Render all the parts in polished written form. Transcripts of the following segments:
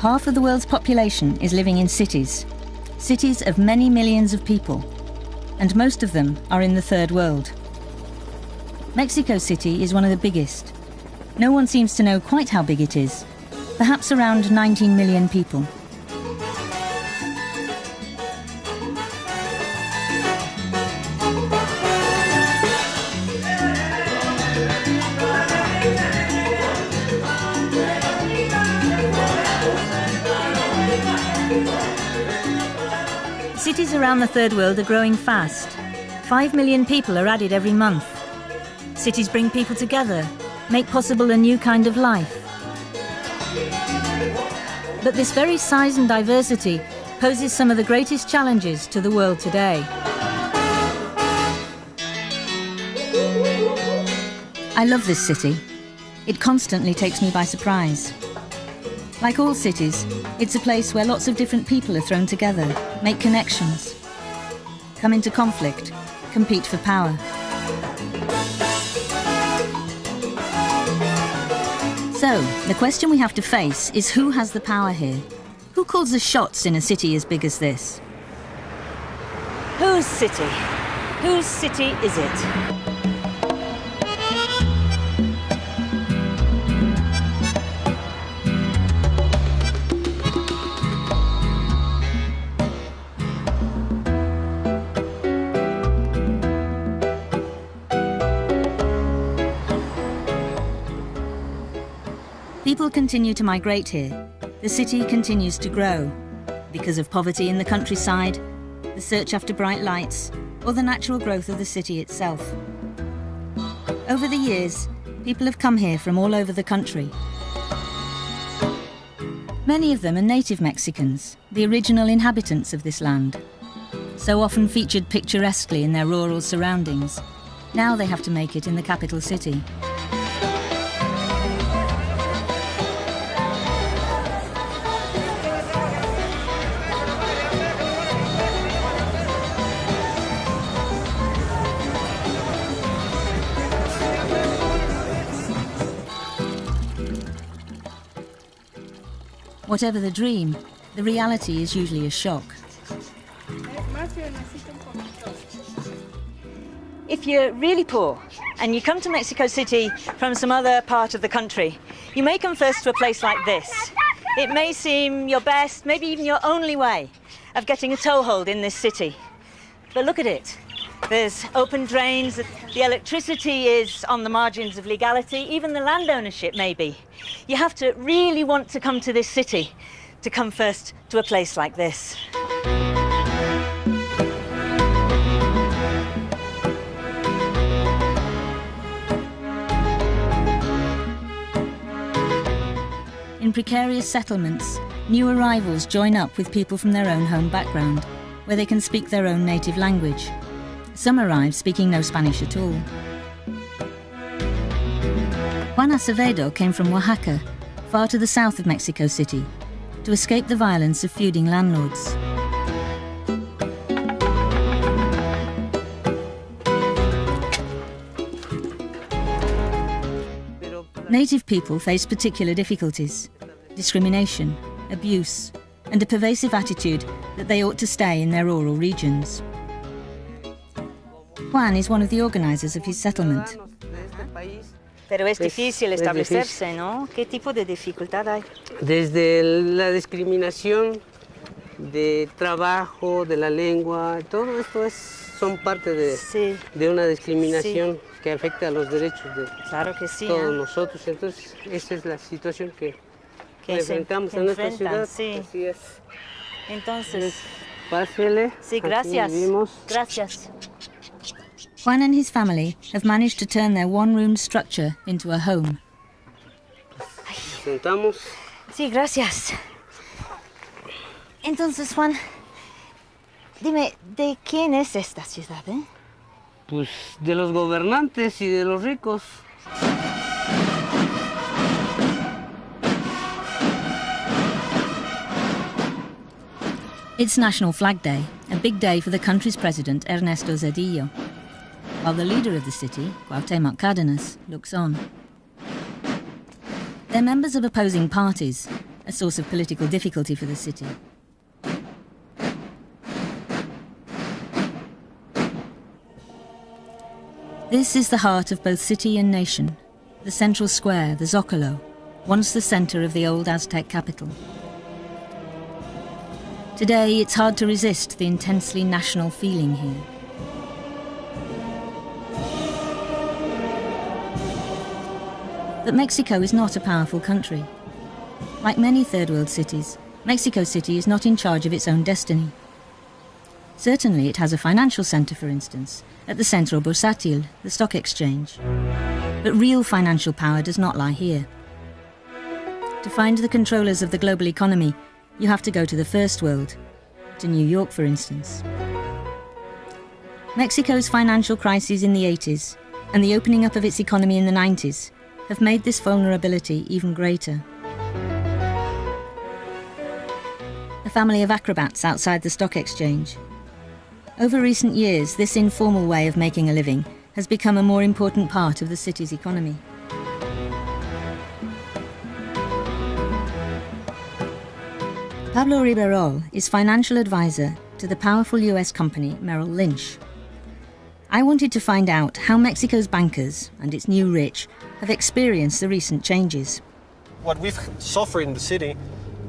Half of the world's population is living in cities, cities of many millions of people, and most of them are in the third world. Mexico City is one of the biggest. No one seems to know quite how big it is, perhaps around 19 million people. Cities around the third world are growing fast. 5 million people are added every month. Cities bring people together, make possible a new kind of life. But this very size and diversity poses some of the greatest challenges to the world today. I love this city. It constantly takes me by surprise. Like all cities, it's a place where lots of different people are thrown together, make connections, come into conflict, compete for power. So, the question we have to face is who has the power here? Who calls the shots in a city as big as this? Whose city? Whose city is it? People continue to migrate here. The city continues to grow because of poverty in the countryside, the search after bright lights, or the natural growth of the city itself. Over the years, people have come here from all over the country. Many of them are native Mexicans, the original inhabitants of this land, so often featured picturesquely in their rural surroundings. Now they have to make it in the capital city. Whatever the dream, the reality is usually a shock. If you're really poor and you come to Mexico City from some other part of the country, you may come first to a place like this. It may seem your best, maybe even your only way of getting a toehold in this city. But look at it. There's open drains, the electricity is on the margins of legality, even the land ownership maybe. You have to really want to come to this city to come first to a place like this. In precarious settlements, new arrivals join up with people from their own home background, where they can speak their own native language. Some arrive speaking no Spanish at all. Juan Acevedo came from Oaxaca, far to the south of Mexico City, to escape the violence of feuding landlords. Native people face particular difficulties: discrimination, abuse, and a pervasive attitude that they ought to stay in their rural regions. Juan is one of the organizers of his settlement. Pero es difícil establecerse, ¿no? ¿Qué tipo de dificultad hay? Desde la discriminación de trabajo, de la lengua, todo esto son parte de una discriminación que afecta a los derechos de todos nosotros. Entonces, esa es la situación que enfrentamos en nuestra ciudad. Sí. Así es. Entonces, pásele. Sí, gracias. Aquí vivimos. Gracias. Juan and his family have managed to turn their one-room structure into a home. Sentamos. Sí, gracias. Entonces, Juan, dime, ¿de quién es esta ciudad, eh? Pues de los gobernantes y de los ricos. It's National Flag Day, a big day for the country's president, Ernesto Zedillo, while the leader of the city, Cuauhtémoc Cárdenas, looks on. They're members of opposing parties, a source of political difficulty for the city. This is the heart of both city and nation, the central square, the Zocalo, once the center of the old Aztec capital. Today, it's hard to resist the intensely national feeling here. But Mexico is not a powerful country. Like many third world cities, Mexico City is not in charge of its own destiny. Certainly it has a financial center, for instance, at the Centro Bursátil, the stock exchange. But real financial power does not lie here. To find the controllers of the global economy, you have to go to the first world, to New York, for instance. Mexico's financial crises in the 80s and the opening up of its economy in the 90s have made this vulnerability even greater. A family of acrobats outside the stock exchange. Over recent years, this informal way of making a living has become a more important part of the city's economy. Pablo Riverol is financial advisor to the powerful US company Merrill Lynch. I wanted to find out how Mexico's bankers and its new rich have experienced the recent changes. What we've suffered in the city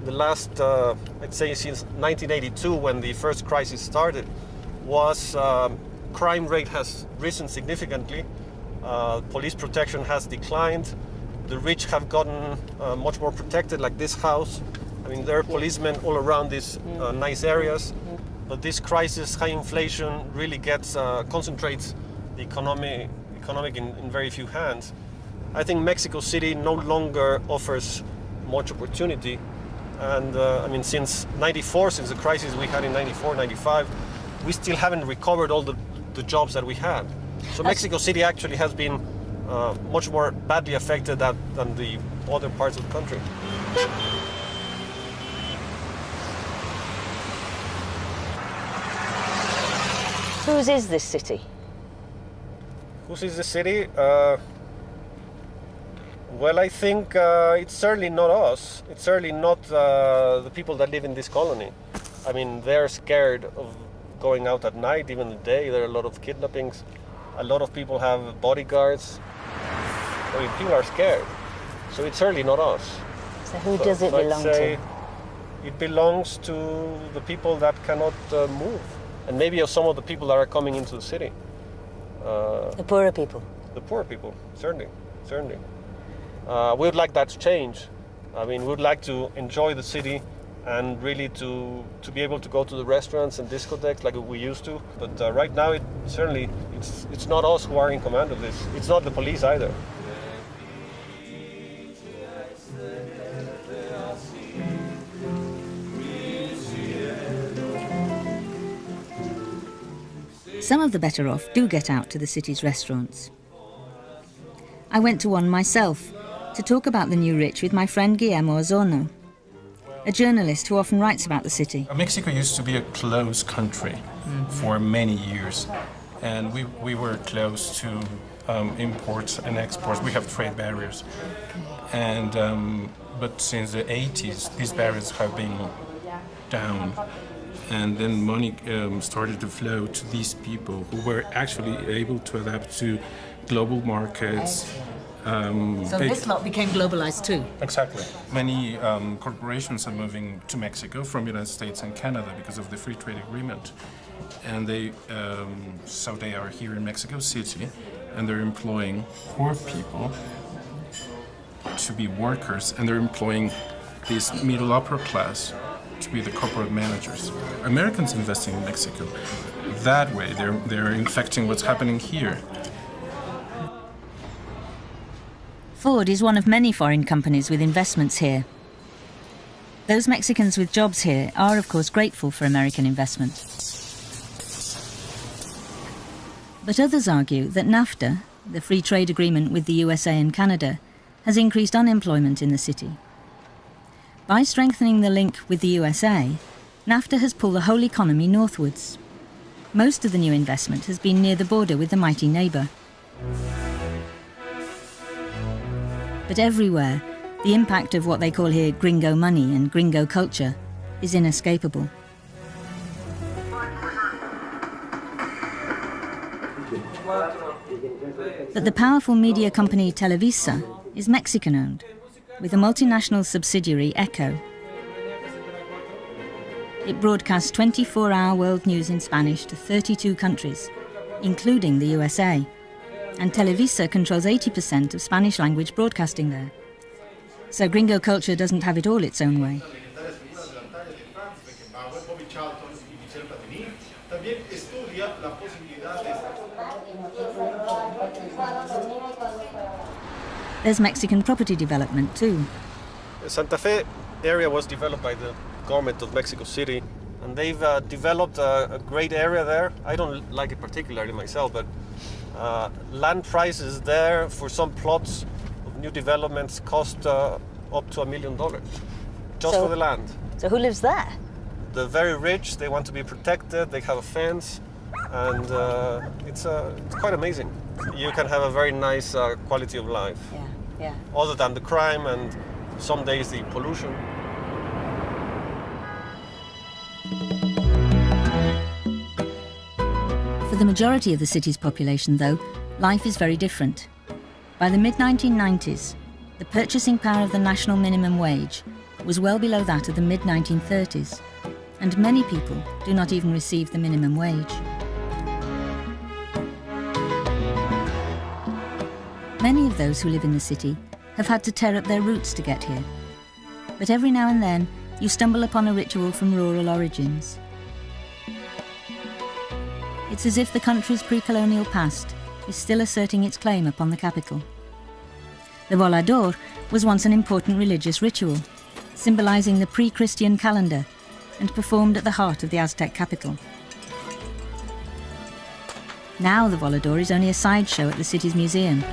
the last, I'd say since 1982, when the first crisis started, was crime rate has risen significantly, police protection has declined, the rich have gotten much more protected, like this house. I mean, there are policemen all around these nice areas, but this crisis, high inflation, really concentrates the economic in very few hands. I think Mexico City no longer offers much opportunity, and I mean, since '94, since the crisis we had in '94, '95, we still haven't recovered all the jobs that we had. So Mexico City actually has been much more badly affected than the other parts of the country. Whose is this city? Whose is the city? Well, I think it's certainly not us. It's certainly not the people that live in this colony. I mean, they're scared of going out at night, even the day. There are a lot of kidnappings. A lot of people have bodyguards. I mean, people are scared. So it's certainly not us. So who does it belong to? It belongs to the people that cannot move. And maybe some of the people that are coming into the city. The poorer people? The poor people, certainly. We would like that to change. I mean, we would like to enjoy the city and really to be able to go to the restaurants and discotheques like we used to. But right now, it's not us who are in command of this. It's not the police either. Some of the better off do get out to the city's restaurants. I went to one myself to talk about the new rich with my friend Guillermo Osorno, a journalist who often writes about the city. Mexico used to be a closed country for many years, and we were close to imports and exports. We have trade barriers, and but since the 80s, these barriers have been down. And then money started to flow to these people who were actually able to adapt to global markets. So this lot became globalized too? Exactly. Many corporations are moving to Mexico from the United States and Canada because of the free trade agreement. And so they are here in Mexico City, and they're employing poor people to be workers, and they're employing this middle upper class to be the corporate managers. Americans investing in Mexico. That way, they're infecting what's happening here. Ford is one of many foreign companies with investments here. Those Mexicans with jobs here are, of course, grateful for American investment. But others argue that NAFTA, the free trade agreement with the USA and Canada, has increased unemployment in the city. By strengthening the link with the USA, NAFTA has pulled the whole economy northwards. Most of the new investment has been near the border with the mighty neighbour. But everywhere, The impact of what they call here gringo money and gringo culture is inescapable. But the powerful media company Televisa is Mexican-owned, with a multinational subsidiary, Echo. It broadcasts 24-hour world news in Spanish to 32 countries, including the USA, and Televisa controls 80% of Spanish-language broadcasting there. So gringo culture doesn't have it all its own way. There's Mexican property development too. The Santa Fe area was developed by the government of Mexico City, and they've developed a great area there. I don't like it particularly myself, but land prices there for some plots of new developments cost up to $1 million just for the land. So who lives there? The very rich, they want to be protected, they have a fence, and it's quite amazing. You can have a very nice quality of life. Yeah. Other than the crime and some days the pollution. For the majority of the city's population, though, life is very different. By the mid-1990s, the purchasing power of the national minimum wage was well below that of the mid-1930s, and many people do not even receive the minimum wage. Many of those who live in the city have had to tear up their roots to get here. But every now and then, you stumble upon a ritual from rural origins. It's as if the country's pre-colonial past is still asserting its claim upon the capital. The volador was once an important religious ritual, symbolizing the pre-Christian calendar and performed at the heart of the Aztec capital. Now the volador is only a sideshow at the city's museum.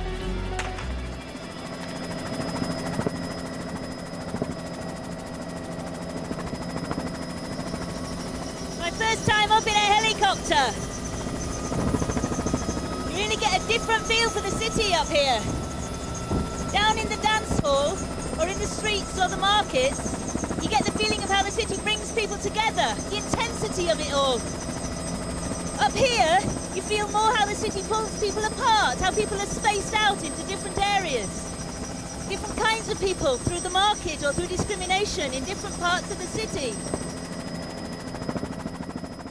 My first time up in a helicopter. You really get a different feel for the city up here. Down in the dance hall, or in the streets or the markets, you get the feeling of how the city brings people together, the intensity of it all. Up here, you feel more how the city pulls people apart, how people are spaced out into different areas. Different kinds of people through the market or through discrimination in different parts of the city.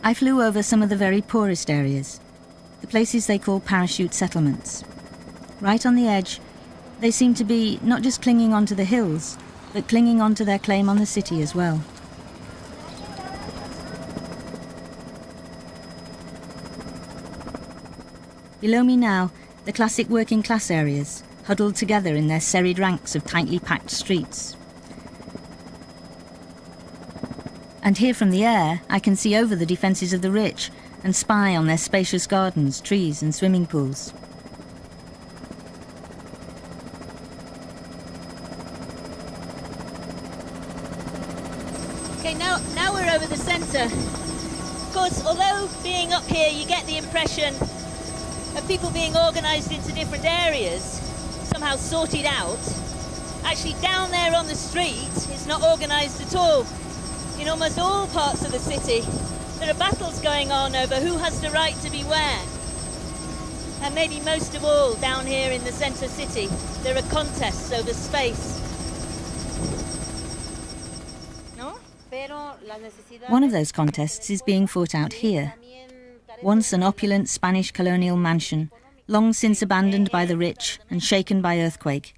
I flew over some of the very poorest areas, the places they call parachute settlements. Right on the edge, they seem to be not just clinging onto the hills, but clinging onto their claim on the city as well. Below me now, the classic working class areas, huddled together in their serried ranks of tightly packed streets. And here from the air, I can see over the defences of the rich and spy on their spacious gardens, trees and swimming pools. Okay, now we're over the centre. Of course, although being up here you get the impression of people being organised into different areas, somehow sorted out, actually down there on the street it's not organised at all. In almost all parts of the city there are battles going on over who has the right to be where. And maybe most of all down here in the centre city there are contests over space. One of those contests is being fought out here. Once an opulent Spanish colonial mansion, long since abandoned by the rich and shaken by earthquake,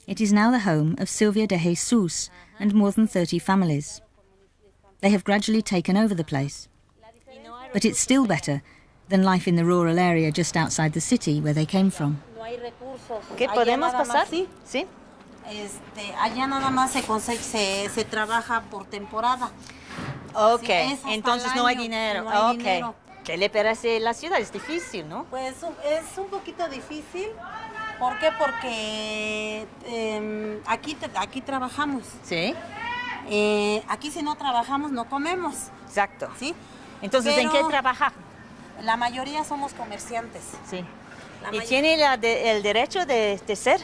it is now the home of Silvia de Jesus and more than 30 families. They have gradually taken over the place. But it's still better than life in the rural area just outside the city where they came from. ¿Qué podemos pasar? Sí. Allá nada más se trabaja por temporada. Ok, Sí, entonces no hay dinero. No hay Ok. dinero. ¿Qué le parece la ciudad? Es difícil, ¿no? Pues es un poquito difícil. ¿Por qué? Porque aquí trabajamos. Sí. Aquí si no trabajamos no comemos. Exacto. ¿Sí? Entonces, ¿en qué trabaja? La mayoría somos comerciantes. Sí. La ¿Y may- tiene el derecho de ser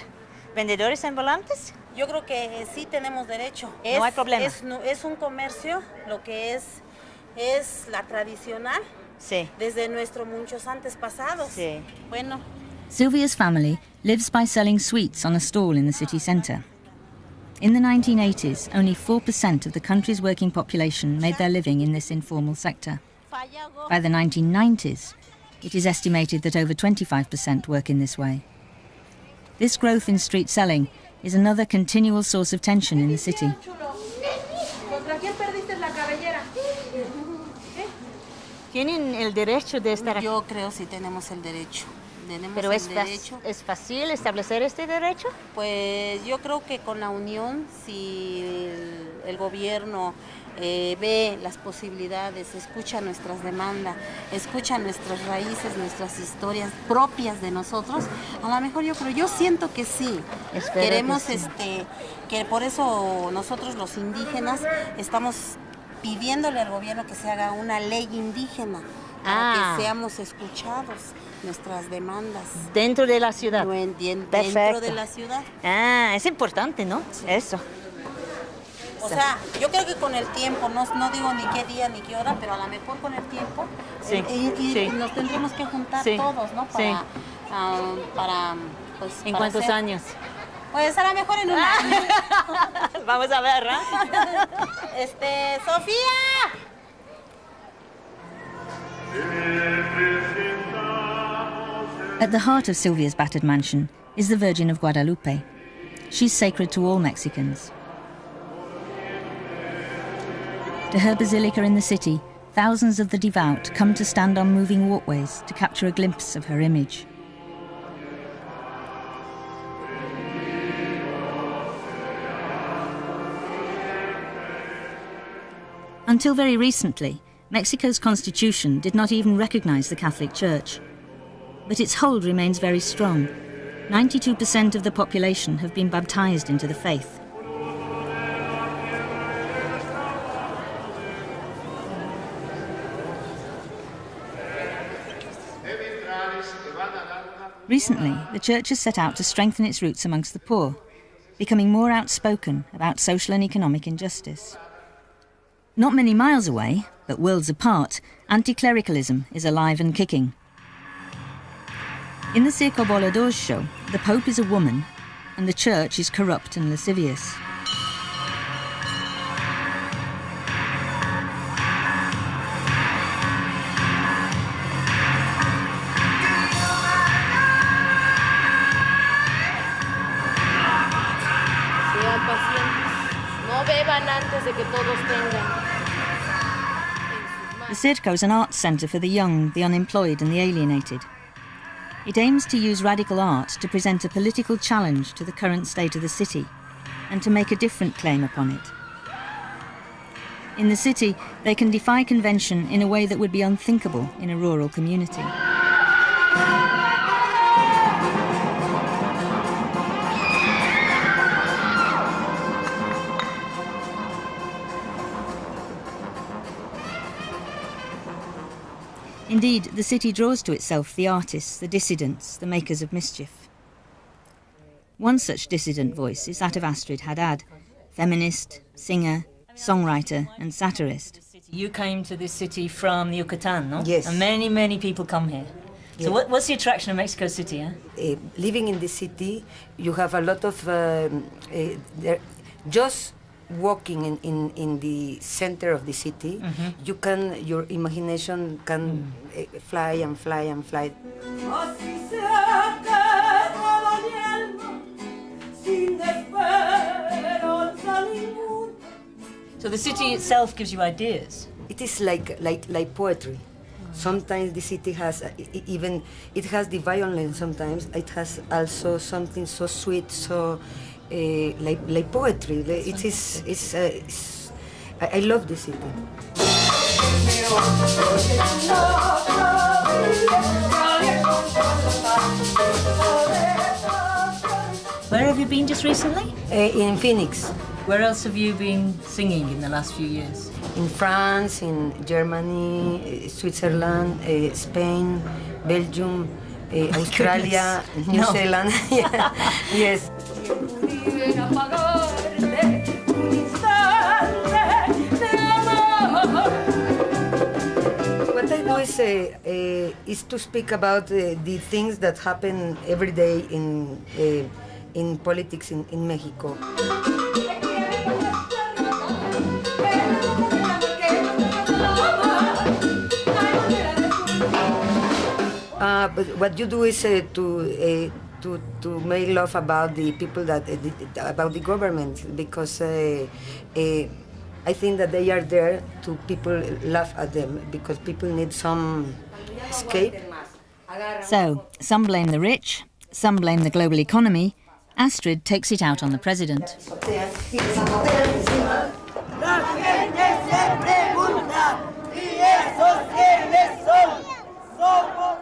vendedores ambulantes? Yo creo que sí tenemos derecho. No hay problema. Es un comercio, lo que es la tradicional, Sí. desde nuestros muchos antepasados. Sí. Bueno. Sylvia's family lives by selling sweets on a stall in the city centre. In the 1980s, only 4% of the country's working population made their living in this informal sector. By the 1990s, it is estimated that over 25% work in this way. This growth in street selling is another continual source of tension in the city. ¿Tienen el derecho de estar aquí? Yo creo sí tenemos el derecho. ¿Pero es fácil establecer este derecho? Pues yo creo que con la unión, si el gobierno ve las posibilidades, escucha nuestras demandas, escucha nuestras raíces, nuestras historias propias de nosotros, a lo mejor yo siento que sí. Queremos que sí. Que por eso nosotros los indígenas estamos pidiéndole al gobierno que se haga una ley indígena para que seamos escuchados, nuestras demandas. ¿Dentro de la ciudad? Dentro de la ciudad. Ah, es importante, ¿no? Sí. Eso. O sea, yo creo que con el tiempo, no digo ni qué día ni qué hora, pero a lo mejor con el tiempo sí. y nos tendremos que juntar todos, ¿no? Para pues, ¿En para cuántos años? Pues a lo mejor en un año. Vamos a ver, ¿no? ¡Sofía! At the heart of Sylvia's battered mansion is the Virgin of Guadalupe. She's sacred to all Mexicans. To her basilica in the city, thousands of the devout come to stand on moving walkways to capture a glimpse of her image. Until very recently, Mexico's constitution did not even recognize the Catholic Church. But its hold remains very strong. 92% of the population have been baptized into the faith. Recently, the church has set out to strengthen its roots amongst the poor, becoming more outspoken about social and economic injustice. Not many miles away, but worlds apart, anti-clericalism is alive and kicking. In the Circo Voladores show, the Pope is a woman and the church is corrupt and lascivious. Sean pacientes, no beban antes de que todos tengan. The Circo is an arts centre for the young, the unemployed and the alienated. It aims to use radical art to present a political challenge to the current state of the city and to make a different claim upon it. In the city, they can defy convention in a way that would be unthinkable in a rural community. Indeed, the city draws to itself the artists, the dissidents, the makers of mischief. One such dissident voice is that of Astrid Haddad, feminist, singer, songwriter and satirist. You came to this city from Yucatan, no? Yes. And many people come here. So what's the attraction of Mexico City? Living in the city, you have a lot of... just walking in the center of the city, you can, your imagination can fly and fly and fly. So the city itself gives you ideas? It is like poetry. Sometimes the city has, even, it has the violence sometimes, it has also something so sweet, so like poetry. It is, I love the city. Where have you been just recently? In Phoenix. Where else have you been singing in the last few years? In France, in Germany, Switzerland, Spain, Belgium, Australia, New Zealand. Yeah. Yes. is to speak about the things that happen every day in politics in Mexico. But what you do is to make love about the people about the government, because I think that they are there to people laugh at them, because people need some escape. So, some blame the rich, some blame the global economy. Astrid takes it out on the president.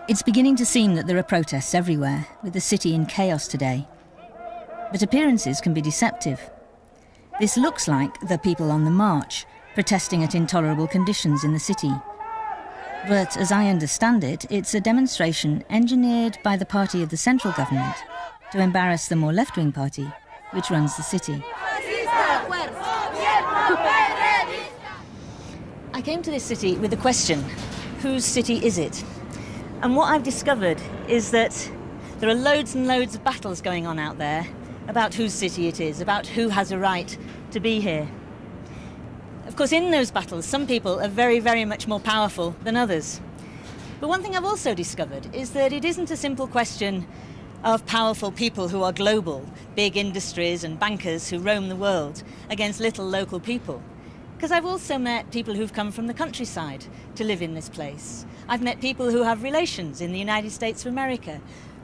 It's beginning to seem that there are protests everywhere, with the city in chaos today. But appearances can be deceptive. This looks like the people on the march, protesting at intolerable conditions in the city. But as I understand it, it's a demonstration engineered by the party of the central government to embarrass the more left-wing party, which runs the city. I came to this city with a question: whose city is it? And what I've discovered is that there are loads and loads of battles going on out there about whose city it is, about who has a right to be here. Of course, in those battles, some people are very, very much more powerful than others. But one thing I've also discovered is that it isn't a simple question of powerful people who are global, big industries and bankers who roam the world, against little local people. Because I've also met people who've come from the countryside to live in this place. I've met people who have relations in the United States of America,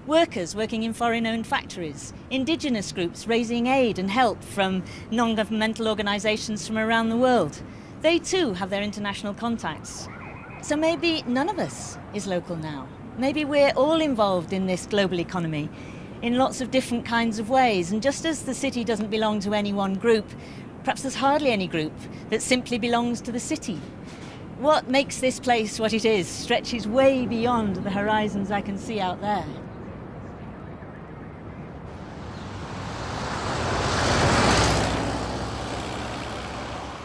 workers working in foreign-owned factories, Indigenous groups raising aid and help from non-governmental organisations from around the world. They too have their international contacts. So maybe none of us is local now. Maybe we're all involved in this global economy in lots of different kinds of ways. And just as the city doesn't belong to any one group, perhaps there's hardly any group that simply belongs to the city. What makes this place what it is stretches way beyond the horizons I can see out there.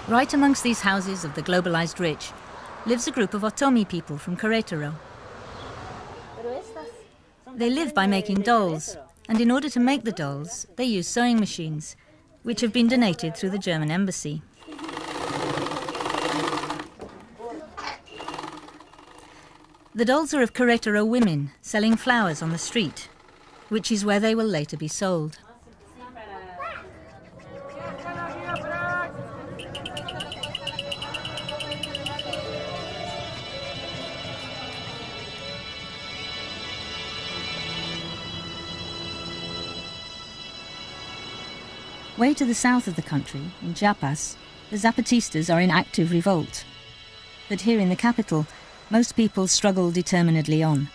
Right amongst these houses of the globalized rich lives a group of Otomi people from Querétaro. They live by making dolls, and in order to make the dolls, they use sewing machines, which have been donated through the German embassy. The dolls are of Querétaro women selling flowers on the street, which is where they will later be sold. Way to the south of the country, in Chiapas, the Zapatistas are in active revolt. But here in the capital, most people struggle determinedly on.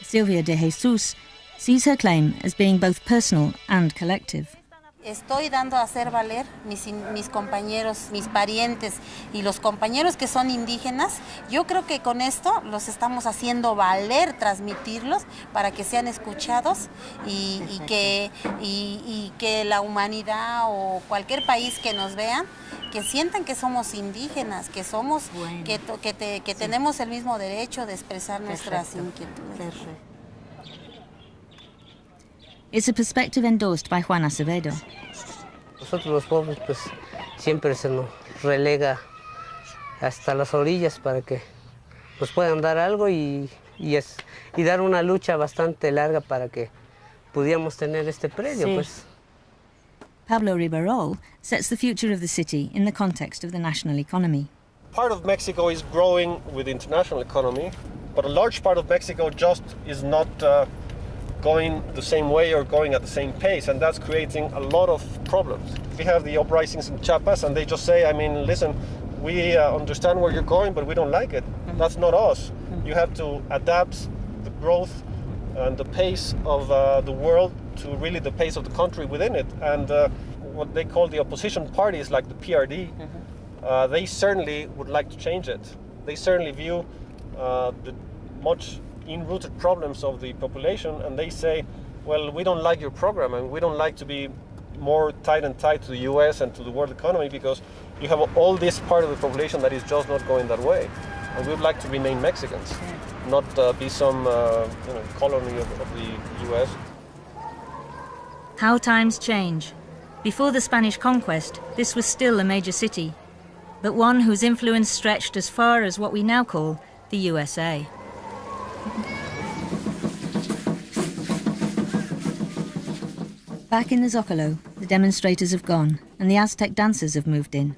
Silvia de Jesus sees her claim as being both personal and collective. Estoy dando a hacer valer mis compañeros, mis parientes y los compañeros que son indígenas. Yo creo que con esto los estamos haciendo valer, transmitirlos para que sean escuchados y que la humanidad o cualquier país que nos vea, que sientan que somos indígenas, que somos, que tenemos el mismo derecho de expresar nuestras inquietudes. Perfecto. It's a perspective endorsed by Juan Acevedo. Nosotros los pobres pues siempre se nos relega hasta las orillas para que nos puedan dar algo y dar una lucha bastante larga para que pudiéramos tener este predio. Sí. Pues. Pablo Ribarol sets the future of the city in the context of the national economy. Part of Mexico is growing with the international economy, but a large part of Mexico just is not going the same way or going at the same pace, and that's creating a lot of problems. We have the uprisings in Chiapas, and they just say, I mean, listen, we understand where you're going, but we don't like it. That's not us. You have to adapt the growth and the pace of the world to really the pace of the country within it. And what they call the opposition parties, like the PRD, they certainly would like to change it. They certainly view the much in-rooted problems of the population, and they say, well, we don't like your program and we don't like to be more tied to the US and to the world economy, because you have all this part of the population that is just not going that way. And we would like to remain Mexicans, not be some colony of the US. How times change. Before the Spanish conquest, this was still a major city, but one whose influence stretched as far as what we now call the USA. Back in the Zocalo, the demonstrators have gone and the Aztec dancers have moved in.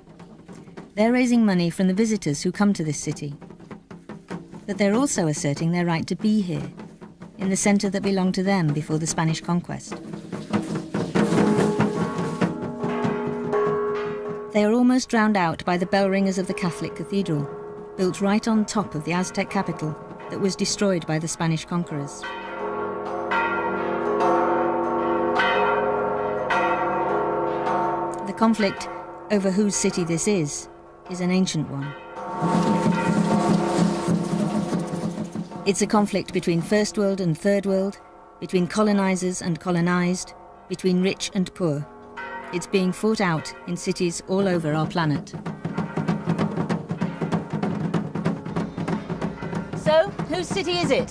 They're raising money from the visitors who come to this city. But they're also asserting their right to be here, in the centre that belonged to them before the Spanish conquest. They are almost drowned out by the bell ringers of the Catholic cathedral, built right on top of the Aztec capital that was destroyed by the Spanish conquerors. The conflict over whose city this is an ancient one. It's a conflict between First World and Third World, between colonizers and colonized, between rich and poor. It's being fought out in cities all over our planet. So, whose city is it?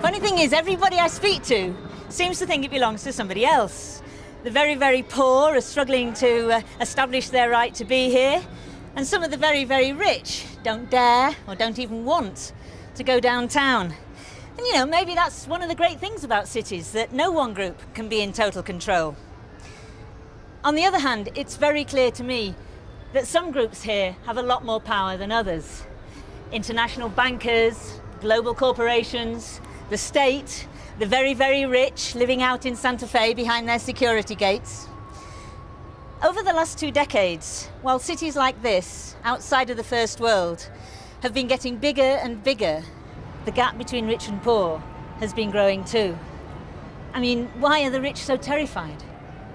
Funny thing is, everybody I speak to seems to think it belongs to somebody else. The very, very poor are struggling to establish their right to be here, and some of the very, very rich don't dare or don't even want to go downtown. And maybe that's one of the great things about cities, that no one group can be in total control. On the other hand, it's very clear to me that some groups here have a lot more power than others. International bankers, global corporations, the state, the very, very rich living out in Santa Fe behind their security gates. Over the last 2 decades, while cities like this, outside of the First World, have been getting bigger and bigger, the gap between rich and poor has been growing too. I mean, why are the rich so terrified?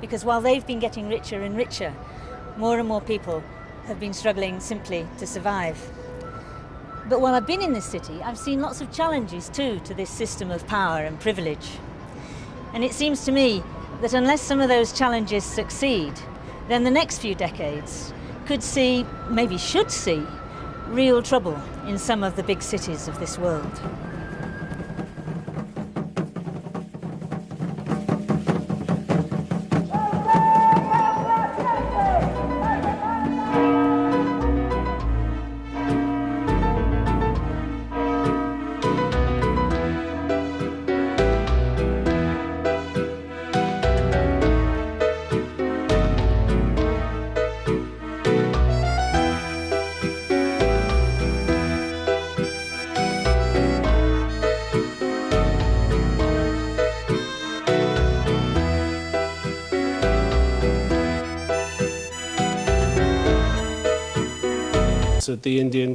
Because while they've been getting richer and richer, more and more people have been struggling simply to survive. But while I've been in this city, I've seen lots of challenges too to this system of power and privilege. And it seems to me that unless some of those challenges succeed, then the next few decades could see, maybe should see, real trouble in some of the big cities of this world. At the Indian